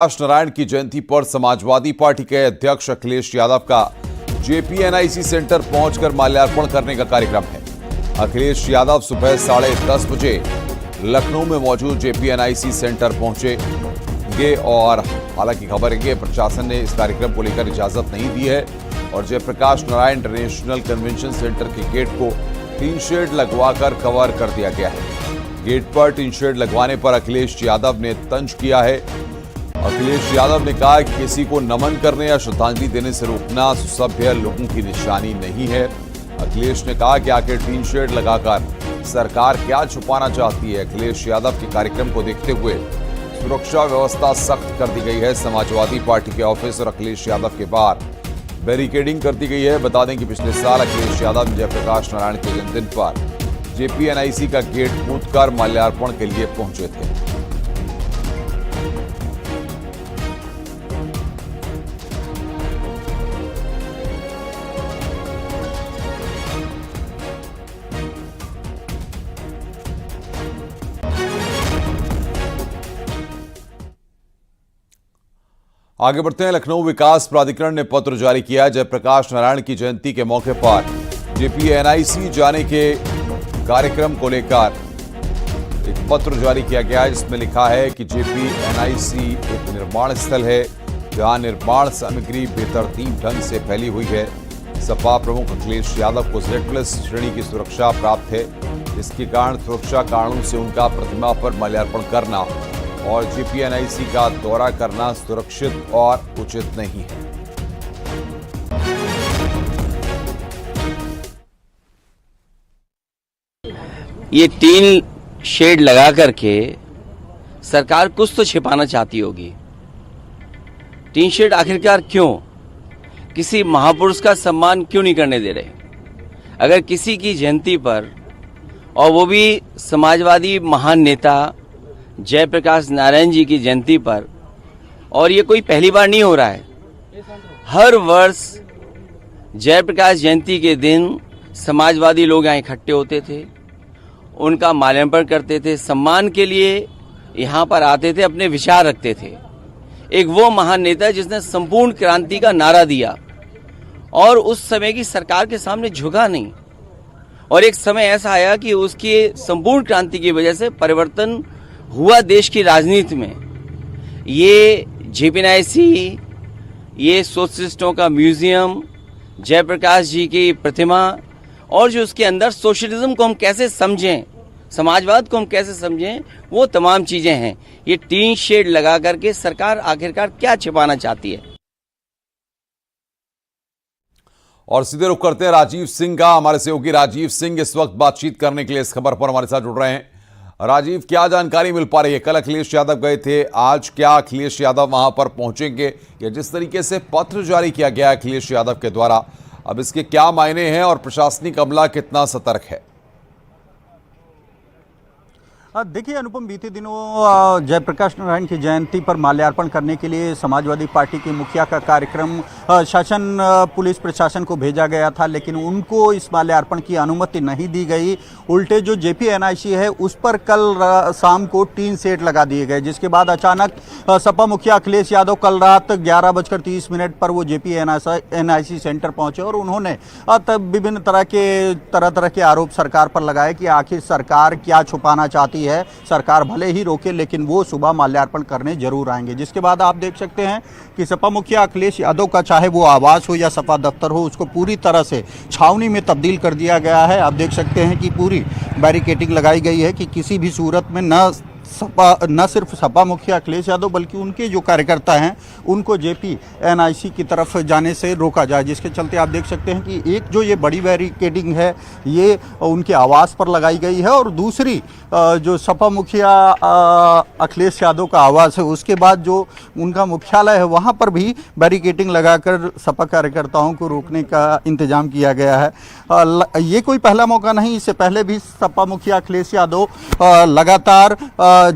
प्रकाश नारायण की जयंती पर समाजवादी पार्टी के अध्यक्ष अखिलेश यादव का जेपीएनआईसी सेंटर पहुंचकर माल्यार्पण करने का कार्यक्रम है। अखिलेश यादव सुबह 10:30 बजे लखनऊ में मौजूद जेपीएनआईसी सेंटर पहुंचेंगे और हालांकि खबर है कि प्रशासन ने इस कार्यक्रम को लेकर इजाजत नहीं दी है और Jayaprakash Narayan international convention centre के गेट को टीन शेड लगवाकर कवर कर दिया गया है। गेट पर टीन शेड लगवाने पर अखिलेश यादव ने तंज किया है। अखिलेश यादव ने कहा कि किसी को नमन करने या श्रद्धांजलि देने से रोकना सुसभ्य लोगों की निशानी नहीं है। अखिलेश ने कहा कि आखिर टीन शेड लगाकर सरकार क्या छुपाना चाहती है। अखिलेश यादव के कार्यक्रम को देखते हुए सुरक्षा व्यवस्था सख्त कर दी गई है। समाजवादी पार्टी के ऑफिस और अखिलेश यादव के बाहर बैरिकेडिंग कर दी गई है। बता दें कि पिछले साल अखिलेश यादव जयप्रकाश नारायण के जन्मदिन पर जेपीएनआईसी का गेट कूदकर माल्यार्पण के लिए पहुंचे थे। आगे बढ़ते हैं। लखनऊ विकास प्राधिकरण ने पत्र जारी किया है। जयप्रकाश नारायण की जयंती के मौके पर जेपीएनआईसी जाने के कार्यक्रम को लेकर एक पत्र जारी किया गया है, जिसमें लिखा है कि जेपीएनआईसी एक निर्माण स्थल है जहां निर्माण सामग्री बेतरतीब ढंग से फैली हुई है। सपा प्रमुख अखिलेश यादव को Z+ श्रेणी की सुरक्षा प्राप्त है, जिसके कारण सुरक्षा कारणों से उनका प्रतिमा पर माल्यार्पण करना और जेपीएनआईसी का दौरा करना सुरक्षित और उचित नहीं है। ये टीन शेड लगा करके सरकार कुछ तो छिपाना चाहती होगी। टीन शेड आखिरकार क्यों? किसी महापुरुष का सम्मान क्यों नहीं करने दे रहे? अगर किसी की जयंती पर, और वो भी समाजवादी महान नेता जयप्रकाश नारायण जी की जयंती पर, और ये कोई पहली बार नहीं हो रहा है। हर वर्ष जयप्रकाश जयंती के दिन समाजवादी लोग यहाँ इकट्ठे होते थे, उनका माल्यार्पण करते थे, सम्मान के लिए यहाँ पर आते थे, अपने विचार रखते थे। एक वो महान नेता जिसने संपूर्ण क्रांति का नारा दिया और उस समय की सरकार के सामने झुका नहीं, और एक समय ऐसा आया कि उसकी संपूर्ण क्रांति की वजह से परिवर्तन हुआ देश की राजनीति में। ये जेपीएनआईसी, ये सोशलिस्टों का म्यूजियम, जयप्रकाश जी की प्रतिमा, और जो उसके अंदर सोशलिज्म को हम कैसे समझें, समाजवाद को हम कैसे समझें, वो तमाम चीजें हैं। ये टीन शेड लगा करके सरकार आखिरकार क्या छिपाना चाहती है। और सीधे रुख करते हैं राजीव सिंह का। हमारे सहयोगी राजीव सिंह इस वक्त बातचीत करने के लिए इस खबर पर हमारे साथ जुड़ रहे हैं। राजीव, क्या जानकारी मिल पा रही है? कल अखिलेश यादव गए थे, आज क्या अखिलेश यादव वहां पर पहुंचेंगे? या जिस तरीके से पत्र जारी किया गया अखिलेश यादव के द्वारा, अब इसके क्या मायने हैं और प्रशासनिक अमला कितना सतर्क है? देखिए अनुपम, बीते दिनों जयप्रकाश नारायण की जयंती पर माल्यार्पण करने के लिए समाजवादी पार्टी के मुखिया का कार्यक्रम शासन पुलिस प्रशासन को भेजा गया था, लेकिन उनको इस माल्यार्पण की अनुमति नहीं दी गई। उल्टे जो जेपीएनआईसी है उस पर कल शाम को टीन शेड लगा दिए गए, जिसके बाद अचानक सपा मुखिया अखिलेश यादव कल रात 11:30 पर वो जेपीएनआईसी सेंटर पहुंचे और उन्होंने तब विभिन्न तरह के आरोप सरकार पर लगाए कि आखिर सरकार क्या छुपाना चाहती है। सरकार भले ही रोके, लेकिन वो सुबह माल्यार्पण करने जरूर आएंगे। जिसके बाद आप देख सकते हैं कि सपा मुखिया अखिलेश यादव का चाहे वो आवास हो या सपा दफ्तर हो, उसको पूरी तरह से छावनी में तब्दील कर दिया गया है। आप देख सकते हैं कि पूरी बैरिकेडिंग लगाई गई है कि किसी भी सूरत में न सिर्फ सपा मुखिया अखिलेश यादव बल्कि उनके जो कार्यकर्ता हैं उनको जेपीएनआईसी की तरफ जाने से रोका जाए। जिसके चलते आप देख सकते हैं कि एक जो ये बड़ी बैरिकेडिंग है ये उनके आवास पर लगाई गई है, और दूसरी जो सपा मुखिया अखिलेश यादव का आवास है उसके बाद जो उनका मुख्यालय है वहाँ पर भी बैरिकेडिंग लगाकर सपा कार्यकर्ताओं को रोकने का इंतजाम किया गया है। ये कोई पहला मौका नहीं, इससे पहले भी सपा मुखिया अखिलेश यादव लगातार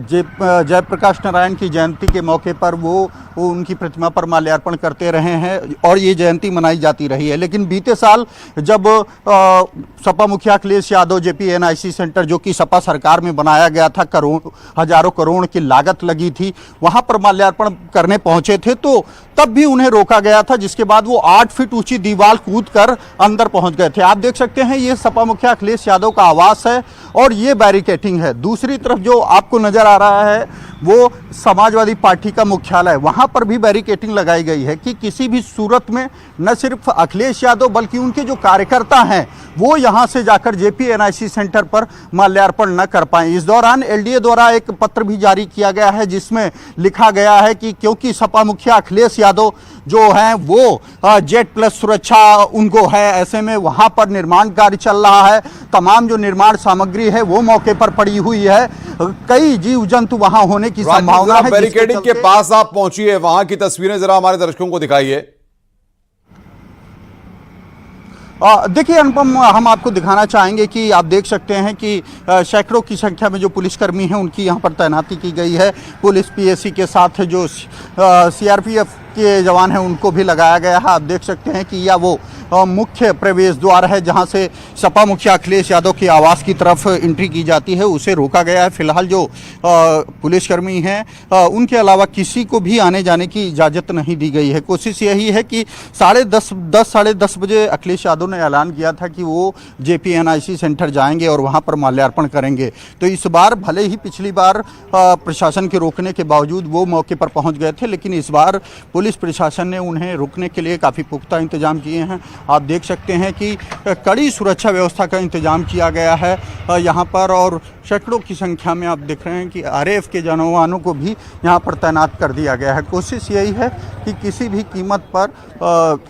जयप्रकाश नारायण की जयंती के मौके पर वो उनकी प्रतिमा पर माल्यार्पण करते रहे हैं और ये जयंती मनाई जाती रही है। लेकिन बीते साल जब सपा मुखिया अखिलेश यादव JPNIC सेंटर, जो कि सपा सरकार में बनाया गया था, हजारों करोड़ की लागत लगी थी, वहां पर माल्यार्पण करने पहुंचे थे तो तब भी उन्हें रोका गया था, जिसके बाद वो 8 फीट ऊंची दीवार कूद कर अंदर पहुंच गए थे। आप देख सकते हैं ये सपा मुखिया अखिलेश यादव का आवास है और ये बैरिकेटिंग है। दूसरी तरफ जो आपको नजर आ रहा है वो समाजवादी पार्टी का मुख्यालय है, वहां पर भी बैरिकेटिंग लगाई गई है कि किसी भी सूरत में न सिर्फ अखिलेश यादव बल्कि उनके जो कार्यकर्ता हैं वो यहां से जाकर JPNIC सेंटर पर माल्यार्पण न कर पाए। इस दौरान LDA द्वारा एक पत्र भी जारी किया गया है जिसमें लिखा गया है कि क्योंकि सपा मुखिया अखिलेश यादव जो हैं वो Z+ सुरक्षा उनको है, ऐसे में वहां पर निर्माण कार्य चल रहा है, तमाम जो निर्माण सामग्री है वो मौके पर पड़ी हुई है, कई जीव जंतु वहां होने की संभावना है। बैरिकेडिंग के पास आप पहुंचिए, वहां की तस्वीरें जरा हमारे दर्शकों को दिखाइए। देखिए अनुपम, हम आपको दिखाना चाहेंगे कि आप देख सकते हैं कि सैकड़ों की संख्या में जो पुलिसकर्मी हैं उनकी यहाँ पर तैनाती की गई है। पुलिस PSC के साथ जो CRPF के जवान हैं उनको भी लगाया गया है। आप देख सकते हैं कि यह वो मुख्य प्रवेश द्वार है जहां से सपा मुखिया अखिलेश यादव के आवास की तरफ एंट्री की जाती है, उसे रोका गया है। फिलहाल जो पुलिसकर्मी हैं उनके अलावा किसी को भी आने जाने की इजाज़त नहीं दी गई है। कोशिश यही है कि 10:30 बजे अखिलेश यादव ने ऐलान किया था कि वो JPNIC सेंटर जाएंगे और वहां पर माल्यार्पण करेंगे। तो इस बार भले ही पिछली बार प्रशासन के रोकने के बावजूद वो मौके पर पहुंच गए थे, लेकिन इस बार पुलिस प्रशासन ने उन्हें रुकने के लिए काफ़ी पुख्ता इंतजाम किए हैं। आप देख सकते हैं कि कड़ी सुरक्षा व्यवस्था का इंतजाम किया गया है यहाँ पर और सैकड़ों की संख्या में आप देख रहे हैं कि RAF के जवानों को भी यहाँ पर तैनात कर दिया गया है। कोशिश यही है कि किसी भी कीमत पर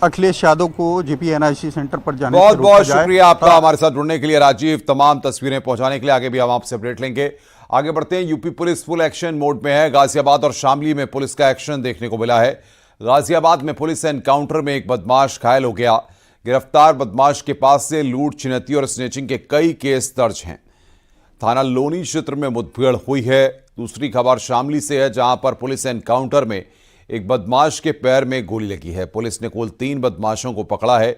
अखिलेश यादव को JPNIC सेंटर पर जाने से रोका जाए। बहुत शुक्रिया आपका हमारे साथ जुड़ने के लिए राजीव, तमाम तस्वीरें पहुंचाने के लिए। आगे भी हम आपसे अपडेट लेंगे। आगे बढ़ते हैं। UP police full action mode में है। गाजियाबाद और शामली में पुलिस का एक्शन देखने को मिला है। गाजियाबाद में पुलिस एनकाउंटर में एक बदमाश घायल हो गया। गिरफ्तार बदमाश के पास से लूट, छिनैती और स्नेचिंग के कई केस दर्ज हैं। थाना लोनी क्षेत्र में मुठभेड़ हुई है। दूसरी खबर शामली से है, जहां पर पुलिस एनकाउंटर में एक बदमाश के पैर में गोली लगी है। पुलिस ने कुल 3 बदमाशों को पकड़ा है।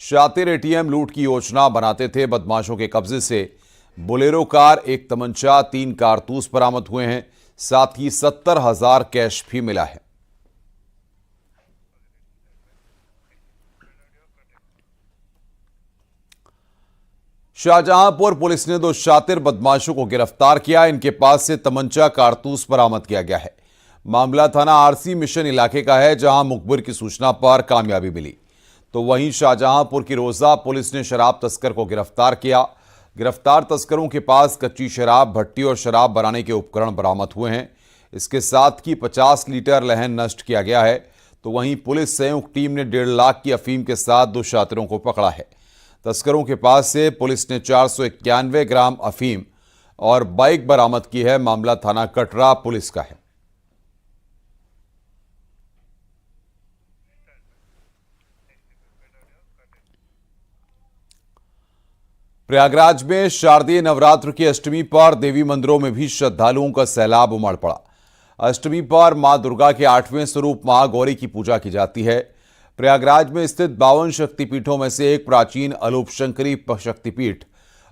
शातिर ATM लूट की योजना बनाते थे। बदमाशों के कब्जे से बोलेरो कार, एक तमंचा, 3 कारतूस बरामद हुए हैं। साथ ही 70,000 कैश भी मिला है। शाहजहांपुर पुलिस ने 2 शातिर बदमाशों को गिरफ्तार किया। इनके पास से तमंचा, कारतूस बरामद किया गया है। मामला थाना RC मिशन इलाके का है, जहां मुखबिर की सूचना पर कामयाबी मिली। तो वहीं शाहजहांपुर की रोजा पुलिस ने शराब तस्कर को गिरफ्तार किया। गिरफ्तार तस्करों के पास कच्ची शराब, भट्टी और शराब बनाने के उपकरण बरामद हुए हैं। इसके साथ ही 50 लीटर लहन नष्ट किया गया है। तो वहीं पुलिस संयुक्त टीम ने 1.5 लाख की अफीम के साथ 2 शातिरों को पकड़ा है। तस्करों के पास से पुलिस ने 491 ग्राम अफीम और बाइक बरामद की है। मामला थाना कटरा पुलिस का है। प्रयागराज में शारदीय नवरात्र की अष्टमी पर देवी मंदिरों में भी श्रद्धालुओं का सैलाब उमड़ पड़ा। अष्टमी पर मां दुर्गा के 8वें स्वरूप महागौरी की पूजा की जाती है। प्रयागराज में स्थित 52 शक्तिपीठों में से एक प्राचीन अलोपशंकरी शक्तिपीठ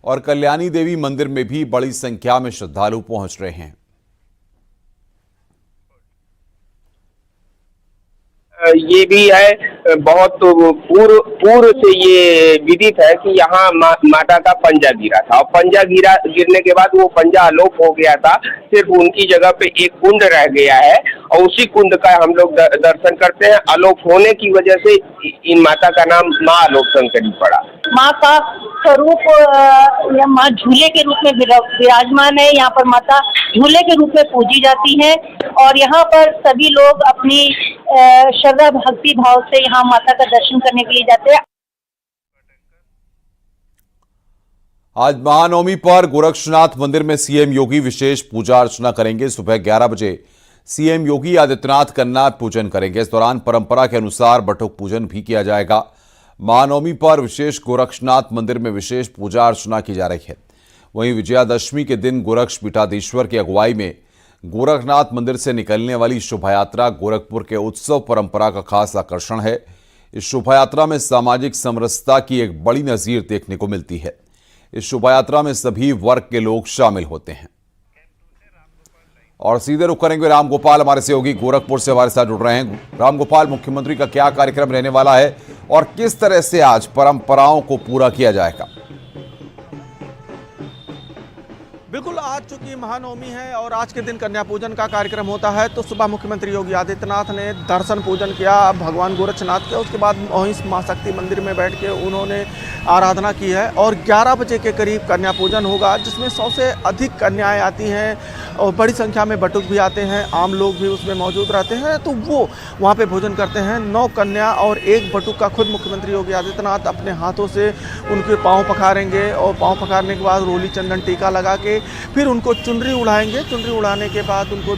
और कल्याणी देवी मंदिर में भी बड़ी संख्या में श्रद्धालु पहुंच रहे हैं। ये भी है, बहुत पूर्व से ये विदित है कि यहाँ माता का पंजा गिरा था और पंजा गिरने के बाद वो पंजा आलोप हो गया था। सिर्फ उनकी जगह पे एक कुंड रह गया है और उसी कुंड का हम लोग दर्शन करते हैं। आलोप होने की वजह से इन माता का नाम माँ आलोपशंकरी पड़ा। माँ का स्वरूप माँ झूले के रूप में विराजमान है। यहाँ पर माता झूले के रूप में पूजी जाती है और यहाँ पर सभी लोग अपनी श्रद्धा भक्ति भाव से यहाँ माता का दर्शन करने के लिए जाते हैं। आज महानवमी पर गोरक्षनाथ मंदिर में CM योगी विशेष पूजा अर्चना करेंगे। सुबह 11 बजे CM योगी आदित्यनाथ कन्या पूजन करेंगे। इस दौरान परंपरा के अनुसार बटुक पूजन भी किया जाएगा। महानवमी पर विशेष गोरक्षनाथ मंदिर में विशेष पूजा अर्चना की जा रही है। वहीं विजयादशमी के दिन गोरक्ष पीठाधीश्वर की अगुवाई में गोरखनाथ मंदिर से निकलने वाली शोभा यात्रा गोरखपुर के उत्सव परंपरा का खास आकर्षण है। इस शोभा यात्रा में सामाजिक समरसता की एक बड़ी नजीर देखने को मिलती है। इस शोभा यात्रा में सभी वर्ग के लोग शामिल होते हैं। और सीधे रुख करेंगे रामगोपाल, हमारे सहयोगी गोरखपुर से हमारे साथ जुड़ रहे हैं। रामगोपाल, मुख्यमंत्री का क्या कार्यक्रम रहने वाला है और किस तरह से आज परंपराओं को पूरा किया जाएगा? बिल्कुल, आज चूंकि महानवमी है और आज के दिन कन्या पूजन का कार्यक्रम होता है, तो सुबह मुख्यमंत्री योगी आदित्यनाथ ने दर्शन पूजन किया भगवान गोरक्षनाथ के। उसके बाद वहीं मां शक्ति मंदिर में बैठ के उन्होंने आराधना की है और 11 बजे के करीब कन्या पूजन होगा, जिसमें 100 से अधिक कन्याएं आती हैं और बड़ी संख्या में बटुक भी आते हैं, आम लोग भी उसमें मौजूद रहते हैं, तो वो वहाँ पे भोजन करते हैं। 9 कन्या और 1 बटुक का खुद मुख्यमंत्री योगी आदित्यनाथ अपने हाथों से उनके पाँव पखारेंगे और पाँव पखारने के बाद रोली चंदन टीका लगा के फिर उनको चुनरी उड़ाएंगे। चुनरी उड़ाने के बाद उनको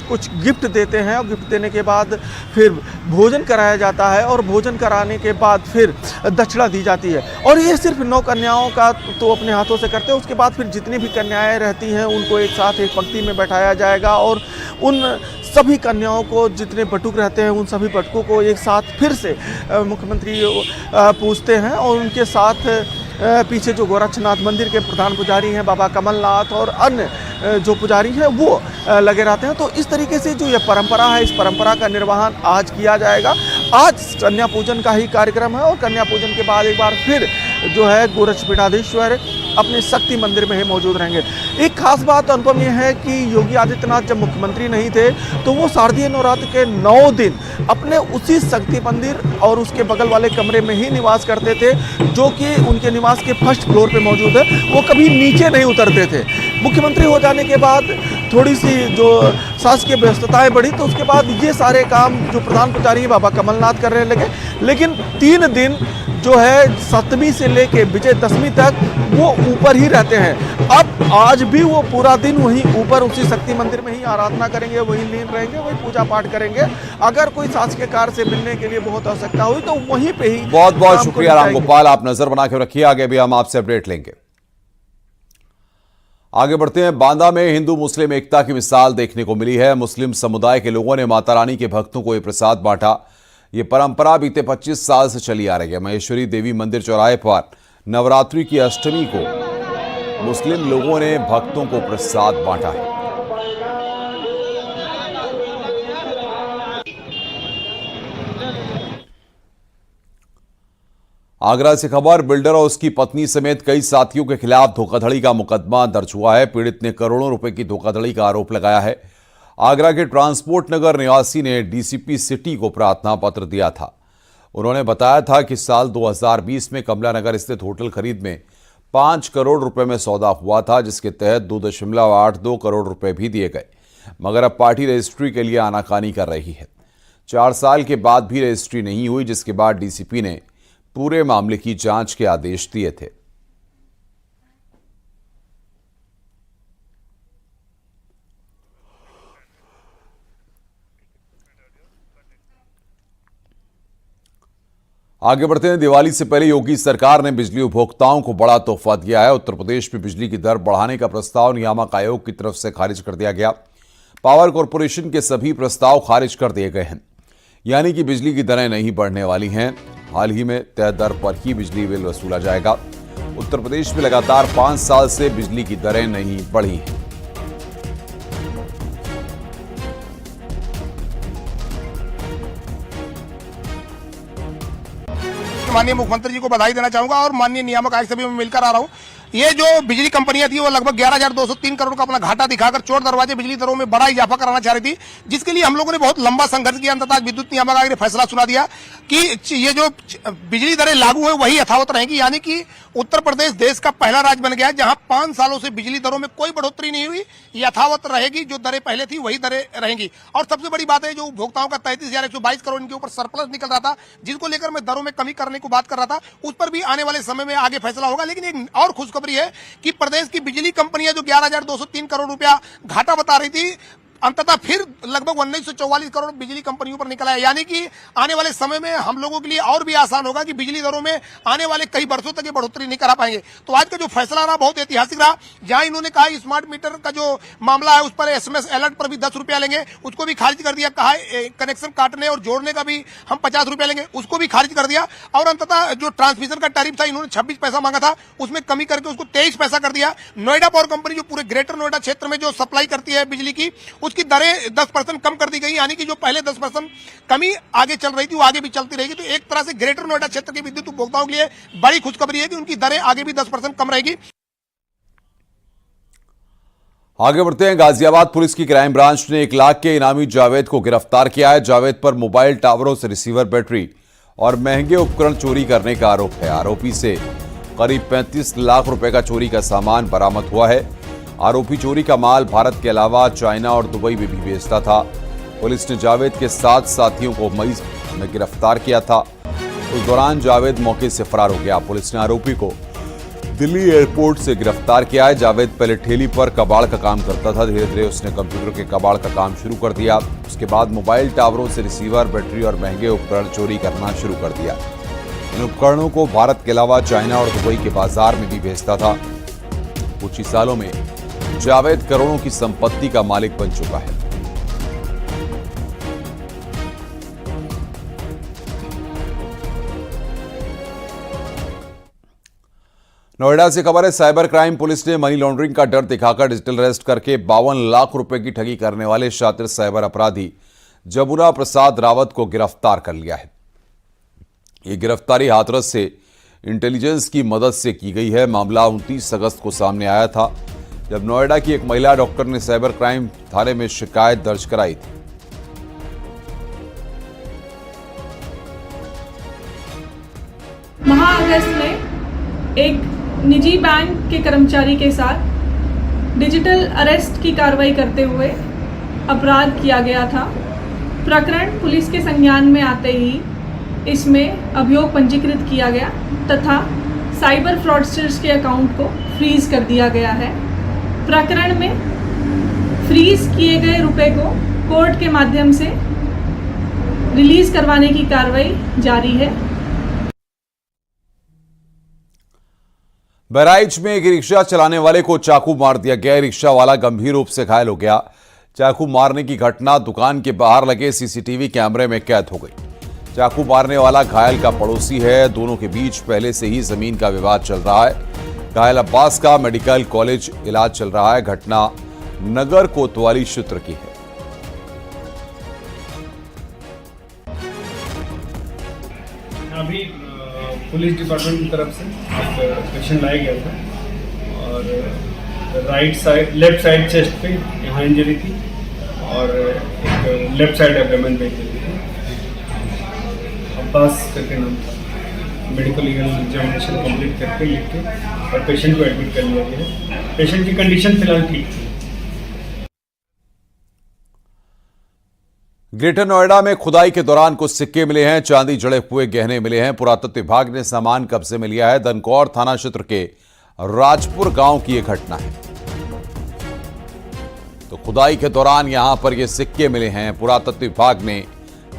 कुछ गिफ्ट देते हैं और गिफ्ट देने के बाद फिर भोजन कराया जाता है और भोजन कराने के बाद फिर दक्षिणा दी जाती है। और ये सिर्फ 9 कन्याओं का तो अपने हाथों से करते हैं। उसके बाद फिर जितनी भी कन्याएं रहती हैं उनको एक साथ एक पंक्ति में बैठाया जाएगा और उन सभी कन्याओं को, जितने बटुक रहते हैं उन सभी बटुकों को एक साथ फिर से मुख्यमंत्री पूजते हैं और उनके साथ पीछे जो गोरक्षनाथ मंदिर के प्रधान पुजारी हैं बाबा कमलनाथ और अन्य जो पुजारी हैं वो लगे रहते हैं। तो इस तरीके से जो ये परंपरा है, इस परंपरा का निर्वहन आज किया जाएगा। आज कन्या पूजन का ही कार्यक्रम है और कन्या पूजन के बाद एक बार फिर जो है गोरक्षपीठाधीश्वर अपने शक्ति मंदिर में ही मौजूद रहेंगे। एक खास बात अनुपम यह है कि योगी आदित्यनाथ जब मुख्यमंत्री नहीं थे तो वो शारदीय नवरात्र के 9 दिन अपने उसी शक्ति मंदिर और उसके बगल वाले कमरे में ही निवास करते थे, जो कि उनके निवास के फर्स्ट फ्लोर पे मौजूद है। वो कभी नीचे नहीं उतरते थे। मुख्यमंत्री हो जाने के बाद थोड़ी सी जो शासकीय व्यस्तताएं बढ़ी, तो उसके बाद ये सारे काम जो प्रधान पुजारी बाबा कमलनाथ करने लगे। लेकिन 3 दिन जो है 7वीं से लेके विजयदशमी तक वो ऊपर ही रहते हैं। अब आज भी वो पूरा दिन वहीं ऊपर उसी शक्ति मंदिर में ही आराधना करेंगे, वहीं लीन रहेंगे, वहीं पूजा पाठ करेंगे। अगर कोई शासकीय कार्य से मिलने के लिए बहुत आवश्यकता हुई तो वहीं पे ही। बहुत बहुत शुक्रिया रामगोपाल, आप नजर बना के रखिए, आगे भी हम आपसे अपडेट लेंगे। आगे बढ़ते हैं। बांदा में हिंदू मुस्लिम एकता की मिसाल देखने को मिली है। मुस्लिम समुदाय के लोगों ने माता रानी के भक्तों को यह प्रसाद बांटा। ये परंपरा बीते 25 साल से चली आ रही है। महेश्वरी देवी मंदिर चौराहे पर नवरात्रि की अष्टमी को मुस्लिम लोगों ने भक्तों को प्रसाद बांटा है। आगरा से खबर, बिल्डर और उसकी पत्नी समेत कई साथियों के खिलाफ धोखाधड़ी का मुकदमा दर्ज हुआ है। पीड़ित ने करोड़ों रुपए की धोखाधड़ी का आरोप लगाया है। आगरा के ट्रांसपोर्ट नगर निवासी ने डीसीपी सिटी को प्रार्थना पत्र दिया था। उन्होंने बताया था कि साल 2020 में कमला नगर स्थित होटल खरीद में 5 करोड़ रुपए में सौदा हुआ था, जिसके तहत 2.82 करोड़ रुपए भी दिए गए, मगर अब पार्टी रजिस्ट्री के लिए आनाकानी कर रही है। 4 साल के बाद भी रजिस्ट्री नहीं हुई, जिसके बाद डीसीपी ने पूरे मामले की जांच के आदेश दिए थे। आगे बढ़ते हैं। दिवाली से पहले योगी सरकार ने बिजली उपभोक्ताओं को बड़ा तोहफा दिया है। उत्तर प्रदेश में बिजली की दर बढ़ाने का प्रस्ताव नियामक आयोग की तरफ से खारिज कर दिया गया। पावर कॉरपोरेशन के सभी प्रस्ताव खारिज कर दिए गए हैं, यानी कि बिजली की दरें नहीं बढ़ने वाली हैं। हाल ही में तय दर पर ही बिजली बिल वसूला जाएगा। उत्तर प्रदेश में लगातार 5 साल से बिजली की दरें नहीं बढ़ी हैं। माननीय मुख्यमंत्री जी को बधाई देना चाहूंगा और माननीय नियामक आयोग से भी मैं मिलकर आ रहा हूं। ये जो बिजली कंपनियां थी वो लगभग 11,203 करोड़ का अपना घाटा दिखाकर चोर दरवाजे बिजली दरों में बड़ा इजाफा कराना चाह रही थी, जिसके लिए हम लोगों ने बहुत लंबा संघर्ष किया। अंततः विद्युत नियामक आयोग ने फैसला सुना दिया कि ये जो बिजली दरें लागू है वही यथावत रहेंगी, यानी कि उत्तर प्रदेश देश का पहला राज्य बन गया है जहां 5 सालों से बिजली दरों में कोई बढ़ोतरी नहीं हुई, यथावत रहेगी। जो दरें पहले थी वही दरें रहेंगी। और सबसे बड़ी बात है, जो उपभोक्ताओं का 33,122 करोड़ इनके ऊपर सरप्लस निकल रहा था, जिसको लेकर मैं दरों में कमी करने को बात कर रहा था, उस पर भी आने वाले समय में आगे फैसला होगा। लेकिन एक और खुशखबरी है कि प्रदेश की बिजली कंपनियां जो 11,203 करोड़ रुपया घाटा बता रही थी, अंततः फिर लगभग 1944 करोड़ बिजली कंपनियों पर निकला है। यानी कि आने वाले समय में हम लोगों के लिए और भी आसान होगा कि बिजली दरों में आने वाले कई वर्षों तक ये बढ़ोतरी नहीं करा पाएंगे। तो आज का जो फैसला रहा बहुत ऐतिहासिक रहा, जहां इन्होंने कहा स्मार्ट मीटर का जो मामला है उस पर SMS अलर्ट पर भी 10 रुपया लेंगे, उसको भी खारिज कर दिया। कहा कनेक्शन काटने और जोड़ने का भी हम 50 रुपया लेंगे, उसको भी खारिज कर दिया। और अंततः जो ट्रांसमिशन का टैरिफ था इन्होंने 26 पैसा मांगा था, उसमें कमी करके उसको 23 पैसा कर दिया। नोएडा पावर कंपनी जो पूरे ग्रेटर नोएडा क्षेत्र में जो सप्लाई करती है बिजली की, उसकी दरें 10% कम कर दी गई। यानी कि जो पहले 10% कमी आगे चल रही थी वो आगे भी चलती रहेगी। तो एक तरह से ग्रेटर नोएडा क्षेत्र के विद्युत उपभोक्ताओं के लिए बड़ी खुशखबरी है कि उनकी दरें आगे भी 10% कम रहेगी। आगे बढ़ते हैं। गाजियाबाद पुलिस की क्राइम ब्रांच ने 1 लाख के इनामी जावेद को गिरफ्तार किया है। जावेद पर मोबाइल टावरों से रिसीवर, बैटरी और महंगे उपकरण चोरी करने का आरोप है। आरोपी से करीब 35 लाख रुपए का चोरी का सामान बरामद हुआ है। आरोपी चोरी का माल भारत के अलावा चाइना और दुबई में भी बेचता था। पुलिस ने जावेद के 7 साथियों को मई में गिरफ्तार किया था। उस दौरान जावेद मौके से फरार हो गया। पुलिस ने आरोपी को दिल्ली एयरपोर्ट से गिरफ्तार किया है। जावेद पहले ठेली पर कबाड़ का काम करता था। धीरे धीरे उसने कंप्यूटर के कबाड़ का काम शुरू कर दिया। उसके बाद मोबाइल टावरों से रिसीवर, बैटरी और महंगे उपकरण चोरी करना शुरू कर दिया। इन उपकरणों को भारत के अलावा चाइना और दुबई के बाजार में भी बेचता था। कुछ ही सालों में जावेद करोड़ों की संपत्ति का मालिक बन चुका है। नोएडा से खबर है। साइबर क्राइम पुलिस ने मनी लॉन्ड्रिंग का डर दिखाकर डिजिटल अरेस्ट करके 52 लाख रुपए की ठगी करने वाले शातिर साइबर अपराधी जमुना प्रसाद रावत को गिरफ्तार कर लिया है। ये गिरफ्तारी हाथरस से इंटेलिजेंस की मदद से की गई है। मामला 29 अगस्त को सामने आया था, जब नोएडा की एक महिला डॉक्टर ने साइबर क्राइम थाने में शिकायत दर्ज कराई थी। माह अगस्त में एक निजी बैंक के कर्मचारी के साथ डिजिटल अरेस्ट की कार्रवाई करते हुए अपराध किया गया था। प्रकरण पुलिस के संज्ञान में आते ही इसमें अभियोग पंजीकृत किया गया तथा साइबर फ्रॉडस्टर्स के अकाउंट को फ्रीज कर दिया गया है। प्रकरण में फ्रीज किए गए रुपए को कोर्ट के माध्यम से रिलीज करवाने की कार्रवाई जारी है। बहराइच में एक रिक्शा चलाने वाले को चाकू मार दिया गया। रिक्शा वाला गंभीर रूप से घायल हो गया। चाकू मारने की घटना दुकान के बाहर लगे सीसीटीवी कैमरे में कैद हो गई। चाकू मारने वाला घायल का पड़ोसी है। दोनों के बीच पहले से ही जमीन का विवाद चल रहा है। घायल अब्बास का मेडिकल कॉलेज इलाज चल रहा है। घटना नगर कोतवाली क्षेत्र की है। अभी पुलिस डिपार्टमेंट की तरफ से पेशेंट लाया गया था और right side, left side chest पे यहाँ इंजरी थी और एक लेफ्ट साइड एब्डोमेन पे इंजरी थी। अब्बास करके नाम था। मेडिकल लीगल एग्जामिनेशन कंप्लीट करके लिख के और पेशेंट को एडमिट कर लिया गया है। पेशेंट की कंडीशन फिलहाल ठीक थी। ग्रेटर नोएडा में खुदाई के दौरान कुछ सिक्के मिले हैं। चांदी जड़े हुए गहने मिले हैं। पुरातत्व विभाग ने सामान कब्जे में लिया है। दनकौर थाना क्षेत्र के राजपुर गांव की यह घटना है। तो खुदाई के दौरान यहां पर ये सिक्के मिले हैं। पुरातत्व विभाग ने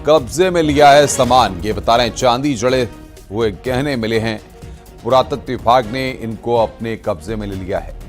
कब्जे में लिया है सामान। ये बता रहे हैं चांदी जड़े हुए गहने मिले हैं। पुरातत्व विभाग ने इनको अपने कब्जे में ले लिया है।